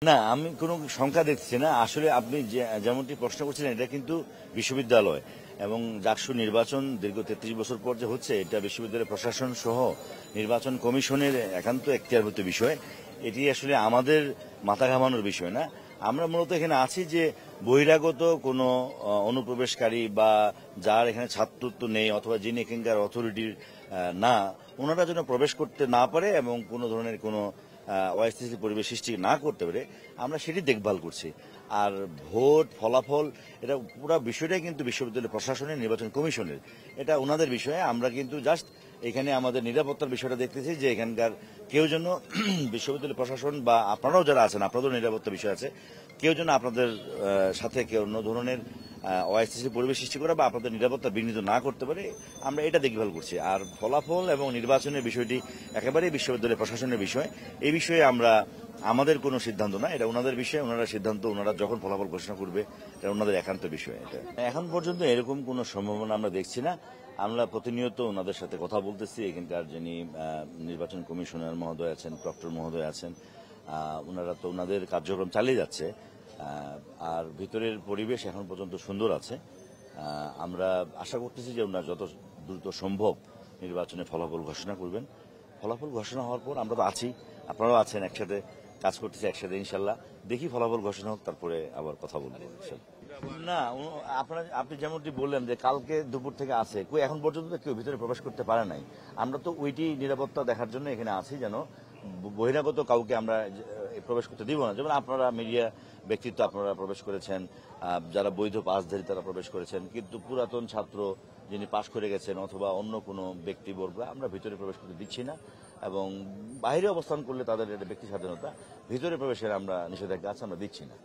না, আমি কোনো সংখ্যা দেখছি না। আসলে আপনি যেমনটি প্রশ্ন করছিলেন, এটা কিন্তু বিশ্ববিদ্যালয় এবং ডাকসু নির্বাচন দীর্ঘ ৩৩ বছর পর যে হচ্ছে, এটা বিশ্ববিদ্যালয় প্রশাসন সহ নির্বাচন কমিশনের একান্ত এখতিয়ারভুক্ত বিষয়। এটি আসলে আমাদের মাথা ঘামানোর বিষয় না। আমরা মূলত এখানে আছি যে বহিরাগত কোনো অনুপ্রবেশকারী বা যার এখানে ছাত্রত্ব নেই অথবা যিনি এখানকার অথরিটির না, ওনারা যেন প্রবেশ করতে না পারে এবং কোনো ধরনের কোনো অস্থিতিশীল পরিবেশ সৃষ্টি না করতে পারে, আমরা সেটি দেখভাল করছি। আর ভোট ফলাফল এটা পুরো বিষয়টাই কিন্তু বিশ্ববিদ্যালয় প্রশাসনের, নির্বাচন কমিশনের, এটা ওনাদের বিষয়ে। আমরা কিন্তু জাস্ট এখানে আমাদের নিরাপত্তার বিষয়টা দেখতেছি যে এখানকার কেউ যেন বিশ্ববিদ্যালয় প্রশাসন বা আপনারাও যারা আছেন, আপনাদেরও নিরাপত্তা বিষয় আছে, কেউ যেন আপনাদের সাথে কেউ অন্য ধরনের অস্থিতিশীল পরিবেশ সৃষ্টি করা বা আপনাদের নিরাপত্তা বিঘ্নিত না করতে পারে, আমরা এটা দেখভাল করছি। আর ফলাফল এবং নির্বাচনের বিষয়টি একেবারেই বিশ্ববিদ্যালয় প্রশাসনের বিষয়। এই বিষয়ে আমরা আমাদের কোনো সিদ্ধান্ত না, এটা ওনাদের বিষয়। ওনারা সিদ্ধান্ত, ওনারা যখন ফলাফল ঘোষণা করবে, এটা ওনাদের একান্ত বিষয়। এটা এখন পর্যন্ত এরকম কোনো সম্ভাবনা আমরা দেখছি না। আমরা প্রতিনিয়ত ওনাদের সাথে কথা বলতেছি। এখানকার যিনি নির্বাচন কমিশনার মহোদয় আছেন, প্রক্টর মহোদয় আছেন, ওনারা তো ওনাদের কার্যক্রম চালিয়ে যাচ্ছে। আর ভিতরের পরিবেশ এখন পর্যন্ত সুন্দর আছে। আমরা আশা করতেছি যে ওনারা যত দ্রুত সম্ভব নির্বাচনে ফলাফল ঘোষণা করবেন। ফলাফল ঘোষণা হওয়ার পর আমরা তো আছি, আপনারাও আছেন, একসাথে কাজ করতেছি, একসাথে ইনশাল্লাহ দেখি ফলাফল ঘোষণা হোক, তারপরে আবার কথা বলবো ইনশাল্লাহ। না, আপনি যেমনটি বললেন যে কালকে দুপুর থেকে আছে, এখন পর্যন্ত কেউ ভিতরে প্রবেশ করতে পারে নাই। আমরা তো ওইটি নিরাপত্তা দেখার জন্য এখানে আছি, যেন বহিরাগত কাউকে আমরা প্রবেশ করতে দিব না। যেমন আপনারা মিডিয়া ব্যক্তিত্ব, আপনারা প্রবেশ করেছেন, যারা বৈধ পাসধারী তারা প্রবেশ করেছেন, কিন্তু পুরাতন ছাত্র যিনি পাশ করে গেছেন অথবা অন্য কোনো ব্যক্তিবর্গ আমরা ভিতরে প্রবেশ করতে দিচ্ছি না। এবং বাইরে অবস্থান করলে তাদের এটা ব্যক্তি স্বাধীনতা, ভিতরে প্রবেশের আমরা নিষেধাজ্ঞা আছে, আমরা দিচ্ছি না।